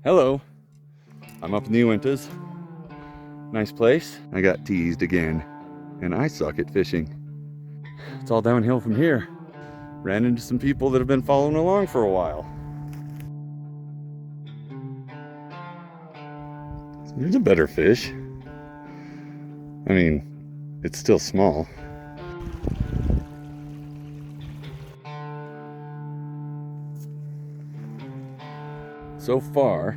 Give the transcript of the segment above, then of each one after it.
Hello, I'm up in the Uintas. Nice place. I got teased again, and I suck at fishing. It's all downhill from here. Ran into some people that have been following along for a while. There's a better fish. I mean, it's still small. So far,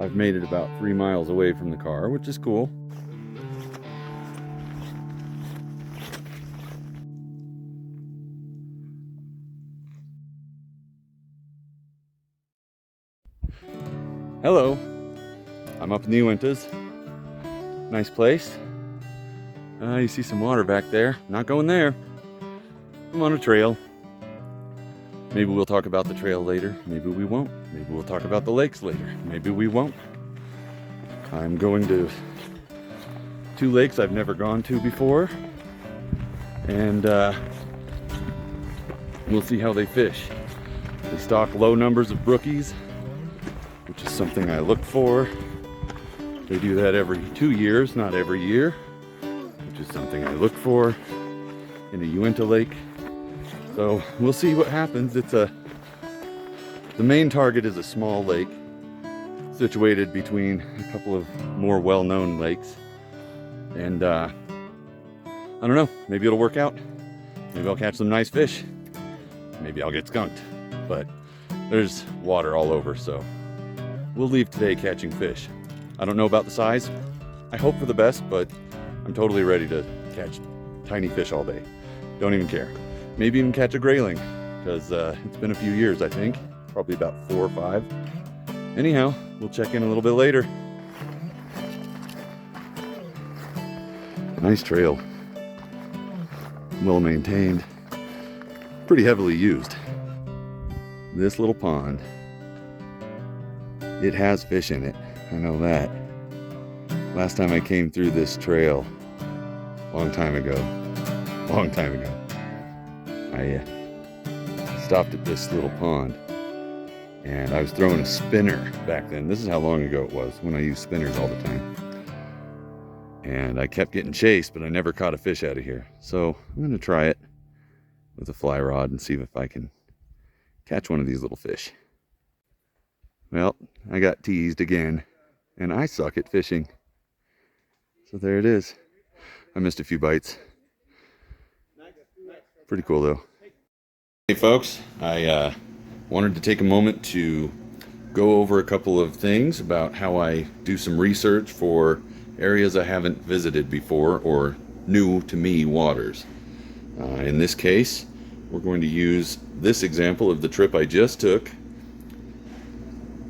I've made it about 3 miles away from the car, which is cool. Hello, I'm up in the Uintas. Nice place. You see some water back there. Not going there. I'm on a trail. Maybe we'll talk about the trail later. Maybe we won't. Maybe we'll talk about the lakes later. Maybe we won't. I'm going to 2 lakes I've never gone to before. And we'll see how they fish. They stock low numbers of brookies, which is something I look for. They do that every 2 years, not every year, which is something I look for in a Uinta lake. So we'll see what happens. The main target is a small lake situated between a couple of more well-known lakes. And I don't know, maybe it'll work out. Maybe I'll catch some nice fish. Maybe I'll get skunked, but there's water all over, so we'll leave today catching fish. I don't know about the size. I hope for the best, but I'm totally ready to catch tiny fish all day. Don't even care. Maybe even catch a grayling, because it's been a few years, I think. Probably about 4 or 5. Anyhow, we'll check in a little bit later. Nice trail. Well maintained. Pretty heavily used. This little pond, it has fish in it. I know that. Last time I came through this trail, long time ago, I stopped at this little pond, and I was throwing a spinner back then. This is how long ago it was, when I used spinners all the time. And I kept getting chased, but I never caught a fish out of here. So I'm going to try it with a fly rod and see if I can catch one of these little fish. Well, I got teased again, and I suck at fishing. So there it is. I missed a few bites. Pretty cool though. Hey folks, I wanted to take a moment to go over a couple of things about how I do some research for areas I haven't visited before or new to me waters. In this case, we're going to use this example of the trip I just took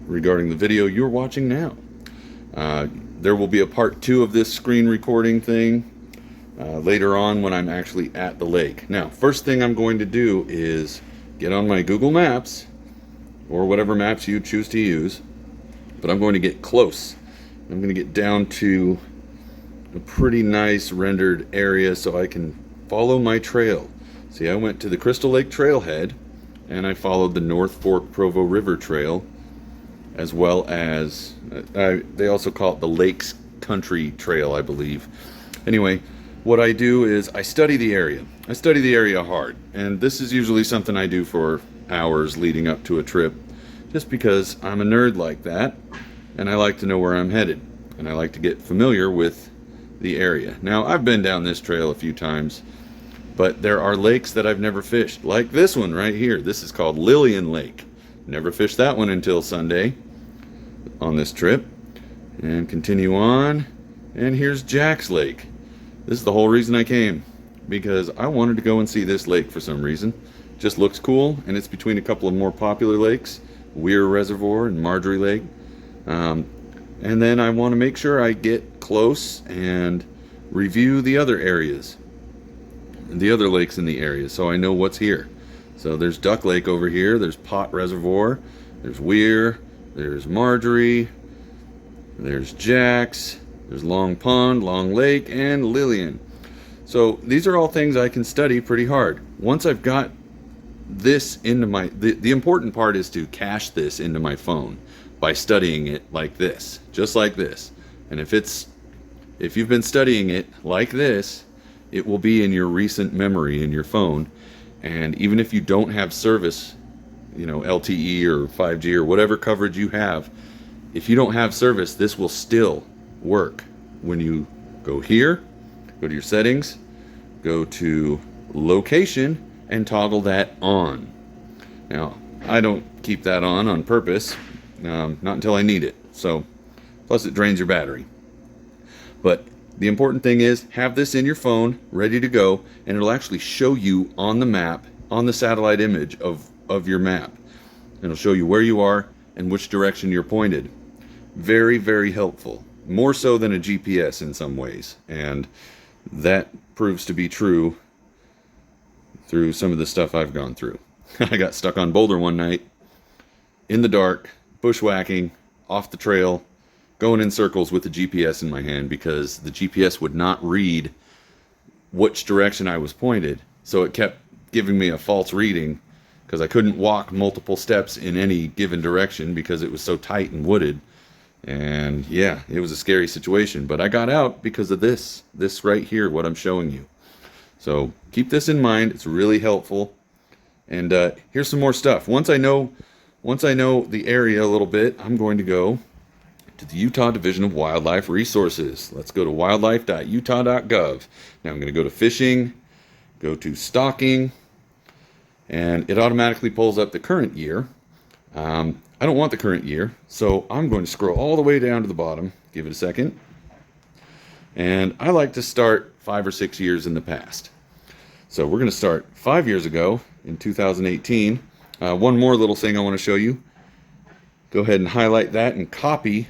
regarding the video you're watching now. There will be a part 2 of this screen recording thing later on when I'm actually at the lake. Now, first thing I'm going to do is get on my Google Maps, or whatever maps you choose to use, but I'm going to get close. I'm going to get down to a pretty nice rendered area so I can follow my trail. See, I went to the Crystal Lake trailhead, and I followed the North Fork Provo River Trail, as well as, they also call it the Lakes Country Trail, I believe. Anyway, what I do is I study the area. I study the area hard, and this is usually something I do for hours leading up to a trip, just because I'm a nerd like that, and I like to know where I'm headed, and I like to get familiar with the area. Now, I've been down this trail a few times, but there are lakes that I've never fished, like this one right here. This is called Lilian Lake. Never fished that one until Sunday on this trip. And continue on, and here's Jack's Lake. This is the whole reason I came, because I wanted to go and see this lake for some reason. Just looks cool, and it's between a couple of more popular lakes, Weir Reservoir and Marjorie Lake. And then I want to make sure I get close and review the other areas, the other lakes in the area, so I know what's here. So there's Duck Lake over here, there's Pot Reservoir, there's Weir, there's Marjorie, there's Jack's, there's Long Pond, Long Lake, and Lilian. So these are all things I can study pretty hard. Once I've got this into my, the important part is to cache this into my phone by studying it like this, just like this. And if you've been studying it like this, it will be in your recent memory in your phone. And even if you don't have service, you know, LTE or 5G or whatever coverage you have, if you don't have service, this will still work. When you go here, go to your settings, go to location, and toggle that on. Now, I don't keep that on purpose, not until I need it. So, plus it drains your battery. But the important thing is, have this in your phone, ready to go, and it'll actually show you on the map, on the satellite image of your map. It'll show you where you are and which direction you're pointed. Very, very helpful. More so than a GPS in some ways. And that proves to be true through some of the stuff I've gone through. I got stuck on Boulder one night, in the dark, bushwhacking, off the trail, going in circles with the GPS in my hand because the GPS would not read which direction I was pointed. So it kept giving me a false reading because I couldn't walk multiple steps in any given direction because it was so tight and wooded. And yeah, it was a scary situation, but I got out because of this right here, what I'm showing you. So keep this in mind. It's really helpful. And here's some more stuff. Once I know the area a little bit, I'm going to go to the Utah Division of Wildlife Resources. Let's go to wildlife.utah.gov. Now I'm going to go to fishing, go to stocking, and it automatically pulls up the current year. I don't want the current year, so I'm going to scroll all the way down to the bottom. Give it a second. And I like to start 5 or 6 years in the past. So we're going to start 5 years ago in 2018. One more little thing I want to show you. Go ahead and highlight that and copy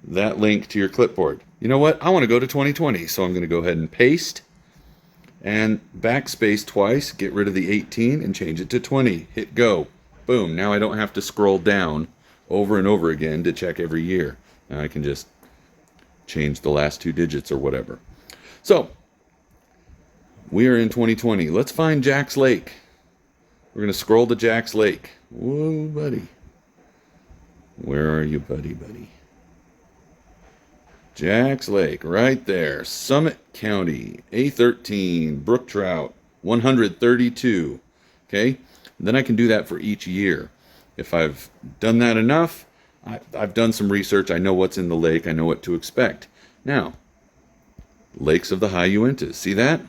that link to your clipboard. You know what? I want to go to 2020, so I'm going to go ahead and paste and backspace twice, get rid of the 18 and change it to 20. Hit go. Boom. Now I don't have to scroll down over and over again to check every year. Now I can just change the last 2 digits or whatever. So, we are in 2020. Let's find Jack's Lake. We're going to scroll to Jack's Lake. Whoa, buddy. Where are you, buddy? Jack's Lake, right there. Summit County, A13, brook trout, 132. Okay? Then I can do that for each year. If I've done that enough, I've done some research. I know what's in the lake. I know what to expect. Now, lakes of the high Uintas. See that?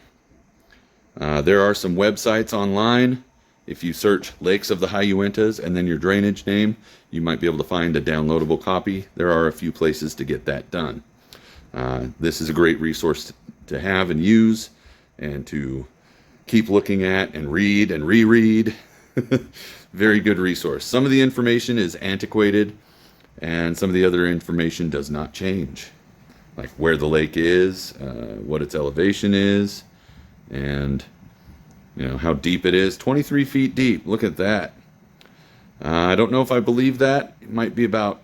There are some websites online. If you search Lakes of the High Uintas and then your drainage name, you might be able to find a downloadable copy. There are a few places to get that done. This is a great resource to have and use and to keep looking at and read and reread. Very good resource. Some of the information is antiquated and some of the other information does not change. Like where the lake is, what its elevation is, and you know how deep it is. 23 feet deep. Look at that. I don't know if I believe that. It might be about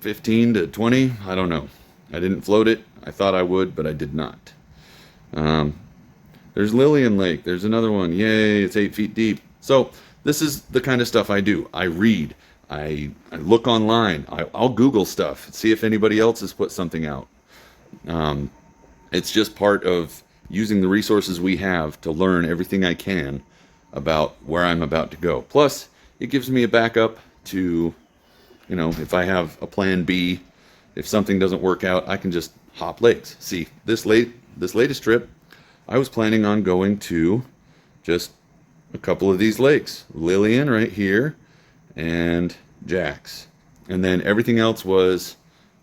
15 to 20. I don't know. I didn't float it. I thought I would, but I did not. There's Lilian Lake. There's another one. Yay, it's 8 feet deep. So this is the kind of stuff I do. I read. I look online. I'll Google stuff. See if anybody else has put something out. It's just part of using the resources we have to learn everything I can about where I'm about to go. Plus, it gives me a backup to, you know, if I have a plan B, if something doesn't work out, I can just hop lakes. See, this latest trip, I was planning on going to just a couple of these lakes. Lilian right here and Jack's. And then everything else was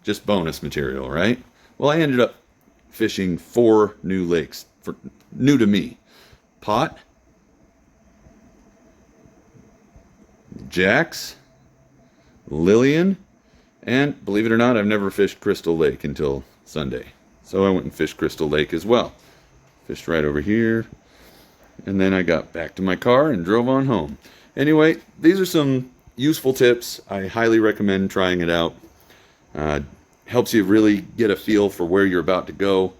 just bonus material, right? Well, I ended up fishing 4 new lakes, new to me. Pot, Jack's, Lilian, and believe it or not, I've never fished Crystal Lake until Sunday. So I went and fished Crystal Lake as well. Fished right over here. And then I got back to my car and drove on home. Anyway, these are some useful tips. I highly recommend trying it out. Helps you really get a feel for where you're about to go,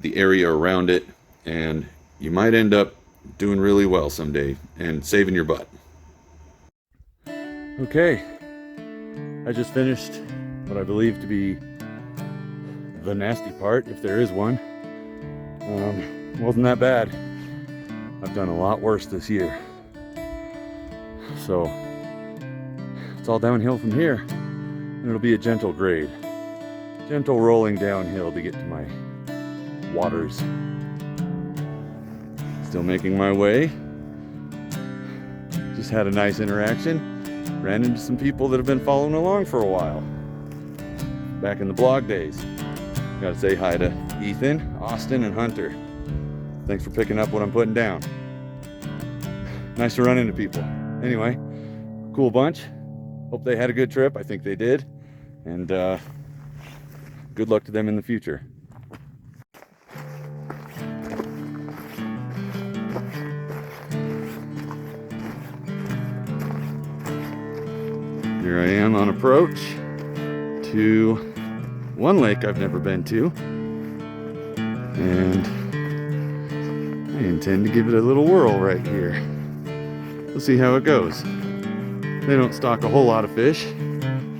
the area around it, and you might end up doing really well someday and saving your butt. Okay, I just finished what I believe to be the nasty part, if there is one. Wasn't that bad. I've done a lot worse this year. So it's all downhill from here, and it'll be a gentle grade. Gentle rolling downhill to get to my waters. Still making my way. Just had a nice interaction. Ran into some people that have been following along for a while. Back in the blog days. Gotta say hi to Ethan, Austin, and Hunter. Thanks for picking up what I'm putting down. Nice to run into people. Anyway, cool bunch. Hope they had a good trip. I think they did. And good luck to them in the future. Here I am on approach to one lake I've never been to, and I intend to give it a little whirl right here. We'll see how it goes. They don't stock a whole lot of fish.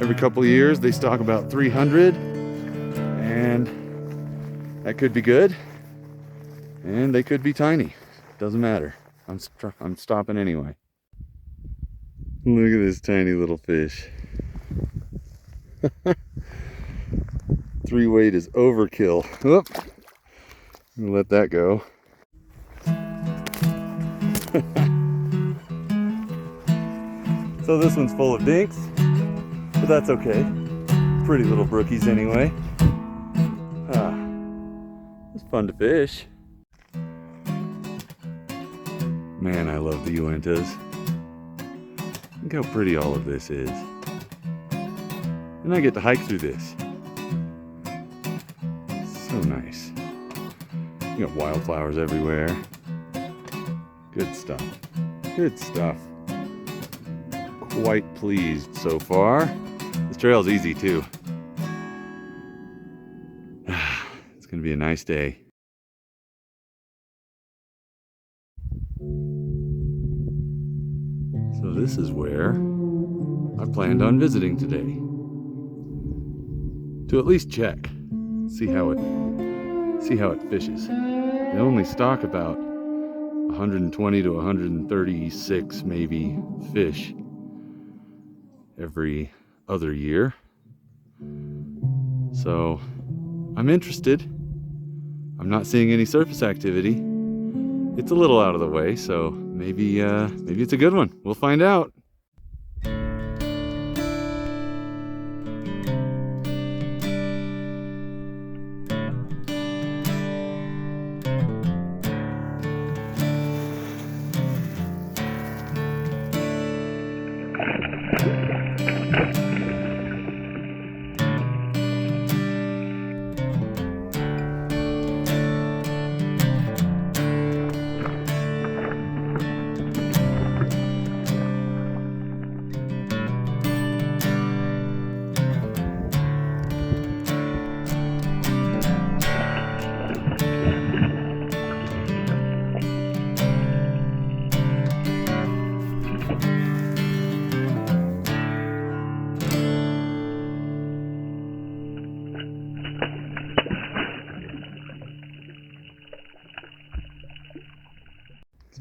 Every couple of years they stock about 300, and that could be good, and they could be tiny. Doesn't matter. I'm stopping anyway. Look at this tiny little fish. 3 weight is overkill. Whoop. I'm gonna let that go. So this one's full of dinks, but that's okay. Pretty little brookies anyway. It's fun to fish. Man, I love the Uintas. Look how pretty all of this is. And I get to hike through this. So nice. You got wildflowers everywhere. Good stuff. Good stuff. Quite pleased so far. This trail's easy too. It's gonna be a nice day. So this is where I planned on visiting today. To at least check. See how it fishes. They only stock about 120 to 136 maybe fish every other year. So I'm interested. I'm not seeing any surface activity. It's a little out of the way, so maybe it's a good one. We'll find out.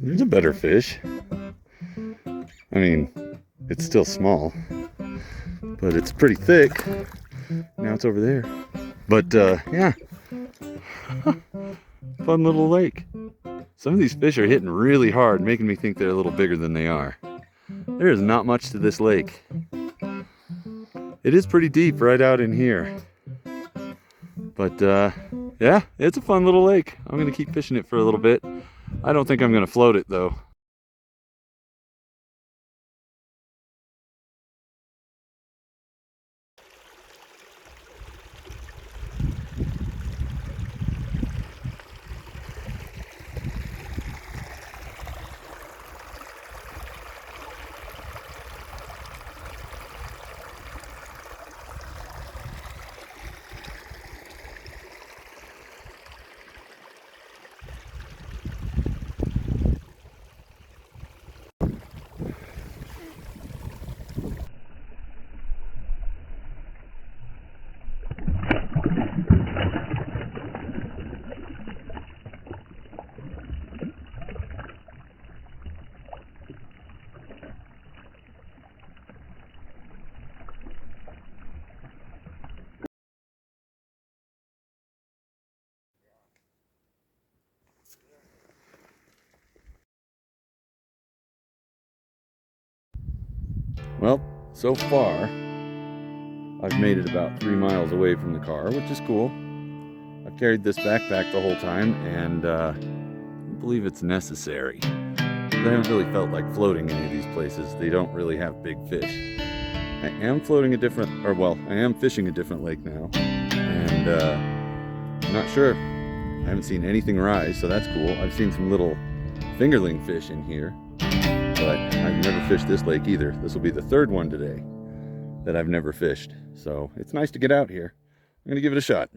There's a better fish. I mean, it's still small, but it's pretty thick. Now it's over there. But yeah, fun little lake. Some of these fish are hitting really hard, making me think they're a little bigger than they are. There is not much to this lake. It is pretty deep right out in here. But yeah, it's a fun little lake. I'm gonna keep fishing it for a little bit. I don't think I'm gonna float it though. Well, so far, I've made it about 3 miles away from the car, which is cool. I've carried this backpack the whole time, and I believe it's necessary. I haven't really felt like floating any of these places. They don't really have big fish. I am floating a different, or well, I am fishing a different lake now, and I'm not sure. I haven't seen anything rise, so that's cool. I've seen some little fingerling fish in here, but I've never fished this lake either. This will be the third one today that I've never fished, so it's nice to get out here. I'm gonna give it a shot.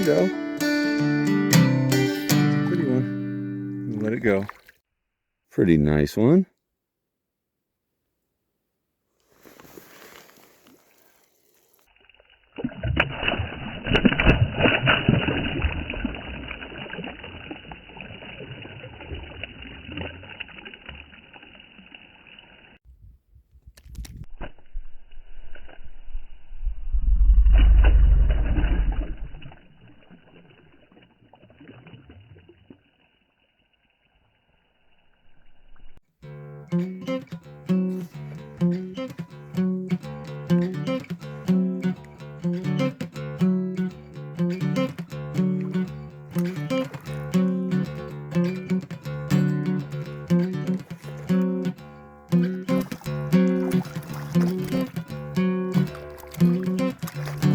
Go. Pretty one. Let it go. Pretty nice one.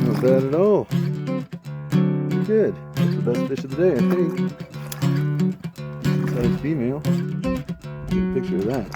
Not bad at all. Good. That's the best fish of the day, I think. Size female. Get a picture of that.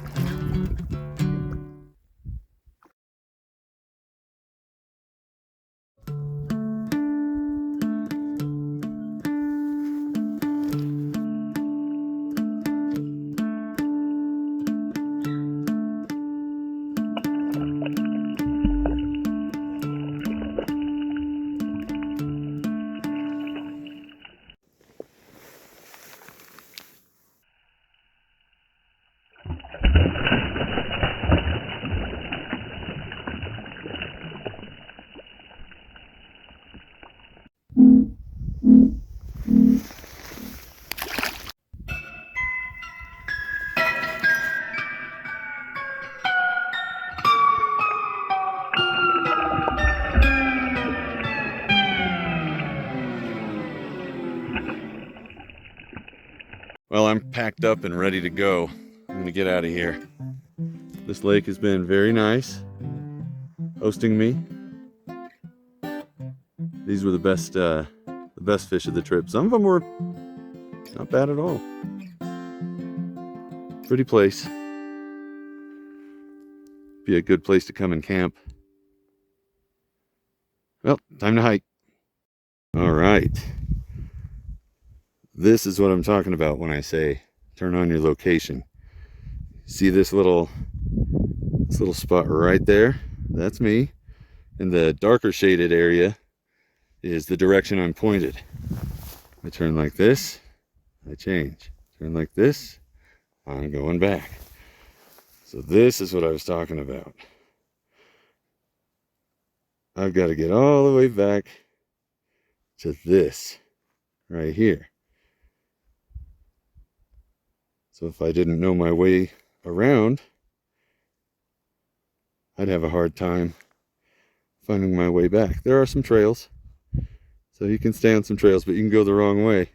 Well, I'm packed up and ready to go. I'm gonna get out of here. This lake has been very nice, hosting me. These were the best fish of the trip. Some of them were not bad at all. Pretty place. Be a good place to come and camp. Well, time to hike. All right. This is what I'm talking about when I say turn on your location. See this little spot right there? That's me. And the darker shaded area is the direction I'm pointed. I turn like this, I change. Turn like this, I'm going back. So this is what I was talking about. I've got to get all the way back to this right here. So if I didn't know my way around, I'd have a hard time finding my way back. There are some trails, so you can stay on some trails, but you can go the wrong way.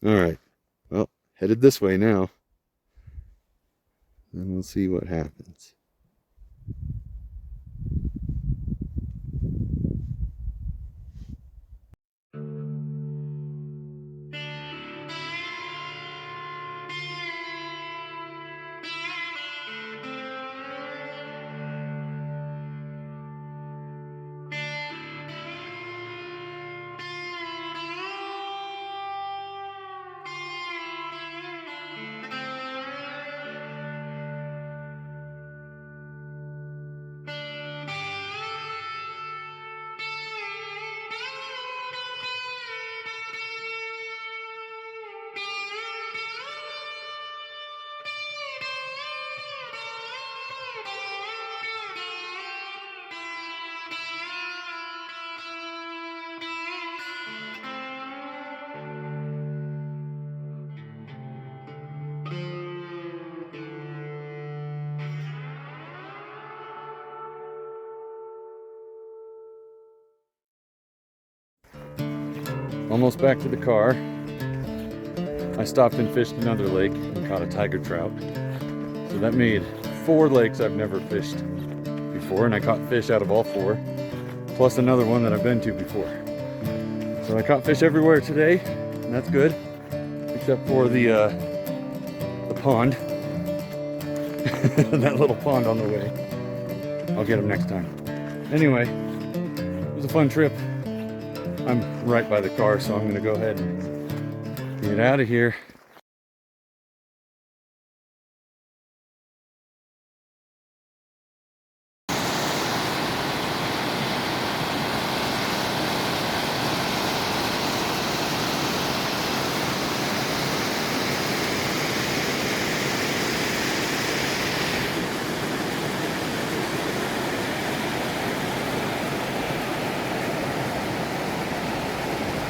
All right, well, headed this way now, and we'll see what happens. Almost back to the car. I stopped and fished another lake and caught a tiger trout. So that made 4 lakes I've never fished before, and I caught fish out of all 4, plus another one that I've been to before. So I caught fish everywhere today, and that's good, except for the pond. That little pond on the way. I'll get them next time. Anyway, it was a fun trip. I'm right by the car, so I'm gonna go ahead and get out of here.